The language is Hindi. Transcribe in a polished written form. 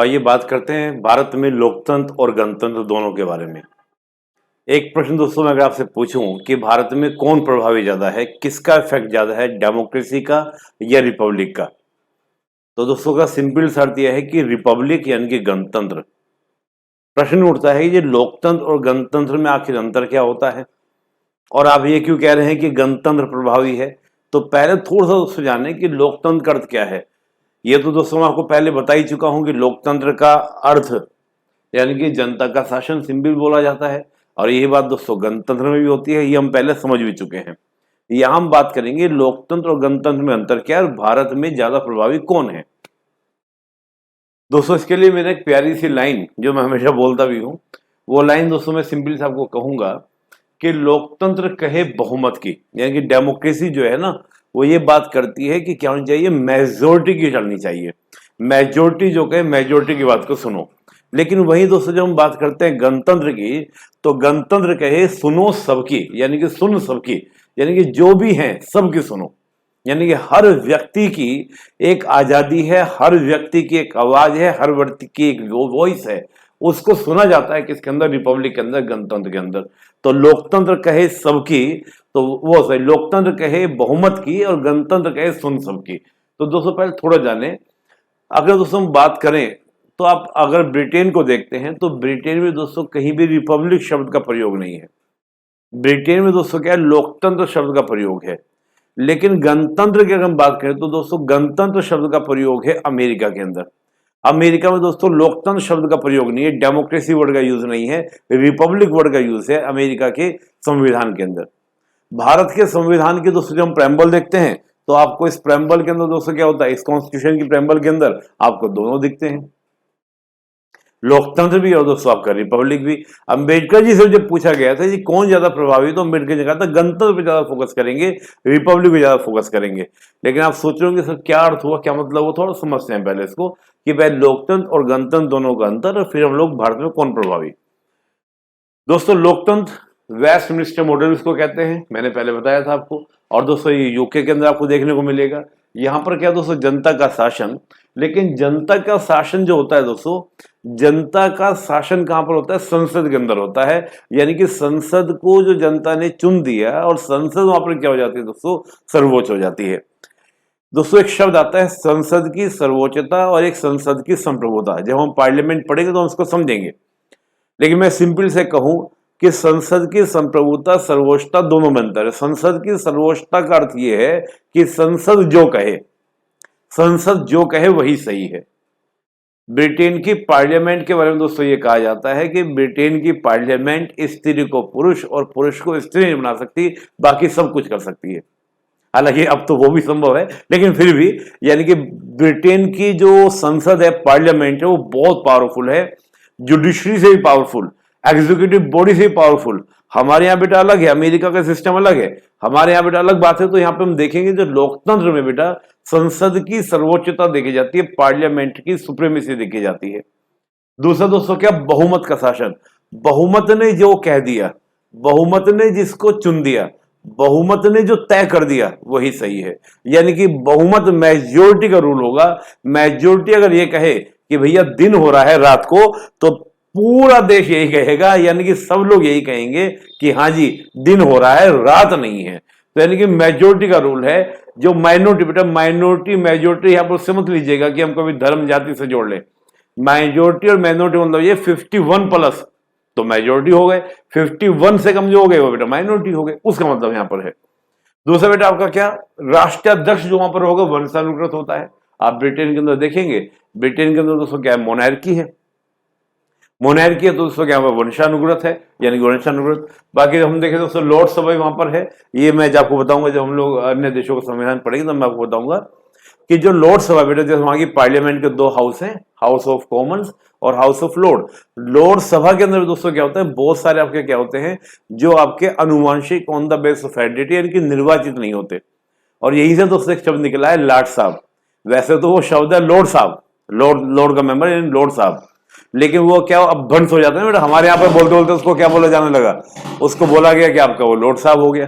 आइए बात करते हैं भारत में लोकतंत्र और गणतंत्र दोनों के बारे में। एक प्रश्न दोस्तों मैं अगर आपसे पूछूं कि भारत में कौन प्रभावी ज्यादा है, किसका इफेक्ट ज्यादा है, डेमोक्रेसी का या रिपब्लिक का? तो दोस्तों का सिंपल सा अर्थ यह है कि रिपब्लिक यानी कि गणतंत्र। प्रश्न उठता है ये लोकतंत्र और गणतंत्र में आखिर अंतर क्या होता है, और आप ये क्यों कह रहे हैं कि गणतंत्र प्रभावी है? तो पहले थोड़ा सा दोस्तों जाने कि लोकतंत्र का अर्थ क्या है। ये तो दोस्तों मैं आपको पहले बता ही चुका हूं कि लोकतंत्र का अर्थ यानी कि जनता का शासन सिंपल बोला जाता है, और यही बात दोस्तों गणतंत्र में भी होती है, ये हम पहले समझ भी चुके हैं। यहां हम बात करेंगे लोकतंत्र और गणतंत्र में अंतर क्या है और भारत में ज्यादा प्रभावी कौन है। दोस्तों इसके लिए मेरे एक प्यारी सी लाइन जो मैं हमेशा बोलता भी हूँ, वो लाइन दोस्तों मैं सिंपल से आपको कहूंगा कि लोकतंत्र कहे बहुमत की, यानी कि डेमोक्रेसी जो है ना वो ये बात करती है कि क्या होनी चाहिए, मेजोरिटी की चलनी चाहिए। मेजोरिटी जो कहे मेजोरिटी की बात को सुनो। लेकिन वही दोस्तों जब हम बात करते हैं गणतंत्र की, तो गणतंत्र कहे सुनो सबकी, यानी कि सुन सबकी, यानी कि जो भी हैं सबकी सुनो। यानी कि हर व्यक्ति की एक आजादी है, हर व्यक्ति की एक आवाज है, हर व्यक्ति की एक वॉइस है, उसको सुना जाता है किसके अंदर, रिपब्लिक के अंदर, गणतंत्र के अंदर। तो लोकतंत्र कहे सबकी, तो वो सही, लोकतंत्र कहे बहुमत की और गणतंत्र कहे सुन सबकी। तो दोस्तों पहले थोड़ा जाने, अगर दोस्तों हम बात करें तो आप अगर ब्रिटेन को देखते हैं तो ब्रिटेन में दोस्तों कहीं भी रिपब्लिक शब्द का प्रयोग नहीं है। ब्रिटेन में दोस्तों क्या है, लोकतंत्र शब्द का प्रयोग है। लेकिन गणतंत्र की अगर हम बात करें तो दोस्तों गणतंत्र शब्द का प्रयोग है अमेरिका के अंदर। अमेरिका में दोस्तों लोकतंत्र शब्द का प्रयोग नहीं है, डेमोक्रेसी वर्ड का यूज नहीं है, रिपब्लिक वर्ड का यूज है अमेरिका के संविधान के अंदर। भारत के संविधान के दोस्तों जब हम प्रेम्बल देखते हैं तो आपको इस प्रेम्बल के अंदर दोस्तों क्या होता है, इस कॉन्स्टिट्यूशन की प्रेम्बल के अंदर आपको दोनों दिखते हैं, लोकतंत्र भी और दोस्तों आपका रिपब्लिक भी। अंबेडकर जी से जब पूछा गया था जी कौन ज्यादा प्रभावी, तो अंबेडकर जी कहा था गणतंत्र पे ज्यादा फोकस करेंगे, रिपब्लिक पे ज्यादा फोकस करेंगे। लेकिन आप सोच रहे होंगे सर क्या अर्थ हुआ, क्या मतलब, वो थोड़ा समझते हैं पहले इसको कि भाई लोकतंत्र और गणतंत्र दोनों का अंतर, और फिर हम लोग भारत में कौन प्रभावी। दोस्तों लोकतंत्र वेस्टमिनिस्टर मॉडल इसको कहते हैं, मैंने पहले बताया था आपको। और दोस्तों ये यूके के अंदर आपको देखने को मिलेगा। यहाँ पर क्या दोस्तों, जनता का शासन। लेकिन जनता का शासन जो होता है दोस्तों, जनता का शासन कहां पर होता है, संसद के अंदर होता है। यानी कि संसद को जो जनता ने चुन दिया और संसद वहां पर क्या हो जाती है दोस्तों, सर्वोच्च हो जाती है। दोस्तों एक शब्द आता है संसद की सर्वोच्चता और एक संसद की संप्रभुता। जब हम पार्लियामेंट पढ़ेंगे तो हम उसको समझेंगे, लेकिन मैं सिंपल से कहूं कि संसद की संप्रभुता सर्वोच्चता दोनों में अंतर है। संसद की सर्वोच्चता का अर्थ यह है कि संसद जो कहे, संसद जो कहे वही सही है। ब्रिटेन की पार्लियामेंट के बारे में दोस्तों ये कहा जाता है कि ब्रिटेन की पार्लियामेंट स्त्री को पुरुष और पुरुष को स्त्री नहीं बना सकती, बाकी सब कुछ कर सकती है। हालांकि अब तो वो भी संभव है, लेकिन फिर भी यानी कि ब्रिटेन की जो संसद है, पार्लियामेंट है, वो बहुत पावरफुल है, जुडिशरी से भी पावरफुल, एग्जीक्यूटिव बॉडी से भी पावरफुल। हमारे यहाँ बेटा अलग है, अमेरिका का सिस्टम अलग है, हमारे यहाँ बेटा अलग बात है। तो यहाँ पे हम देखेंगे जो लोकतंत्र में बेटा संसद की सर्वोच्चता देखी जाती है, पार्लियामेंट की सुप्रीमेसी देखी जाती है। दूसरा दोस्तों क्या, बहुमत का शासन। बहुमत ने जो कह दिया, बहुमत ने जिसको चुन दिया, बहुमत ने जो तय कर दिया वही सही है। यानी कि बहुमत मेजोरिटी का रूल होगा। मेजोरिटी अगर ये कहे कि भैया दिन हो रहा है रात को, तो पूरा देश यही कहेगा, यानी कि सब लोग यही कहेंगे कि हाँ जी दिन हो रहा है रात नहीं है। तो यानी कि मेजोरिटी का रूल है। जो माइनॉरिटी, बेटा माइनॉरिटी मेजोरिटी यहां पर उससे मत लीजिएगा कि हम कभी धर्म जाति से जोड़ ले। माइनॉरिटी और माइनॉरिटी मतलब ये 51 प्लस तो मेजोरिटी हो गए, 51 से कम जो हो गए वो बेटा माइनॉरिटी हो गए, उसका मतलब यहां पर है। दूसरा बेटा आपका क्या, राष्ट्राध्यक्ष जो वहां पर होगा वंशानुगत होता है। आप ब्रिटेन के अंदर देखेंगे, ब्रिटेन के अंदर दोस्तों क्या है, मोनार्की है। मोनार्की है तो दोस्तों क्या वंशानुगत है, यानी कि वंशानुगत। बाकी हम देखें दोस्तों लॉर्ड सभा वहां पर है। ये मैं आपको बताऊंगा जब हम लोग अन्य देशों का संविधान पढ़ेंगे तो मैं आपको बताऊंगा कि जो लॉर्ड सभा बेटा, जैसे वहां की पार्लियामेंट के दो हाउस हैं, हाउस ऑफ कॉमन्स और हाउस ऑफ लॉर्ड। लॉर्ड सभा के अंदर दोस्तों क्या होता है, बहुत सारे आपके क्या होते हैं जो आपके अनुवांशिक on the base of heredity, यानी कि निर्वाचित नहीं होते। और यही से दोस्तों एक शब्द निकला है लॉर्ड साहब। वैसे तो वो शब्द है लॉर्ड साहब, लॉर्ड का मेंबर यानी लॉर्ड साहब, लेकिन वो क्या अब भंस हो जाता है बेटा। हमारे यहाँ पे बोलते बोलते उसको क्या बोला जाने लगा, उसको बोला गया कि आपका वो लॉर्ड साहब हो गया।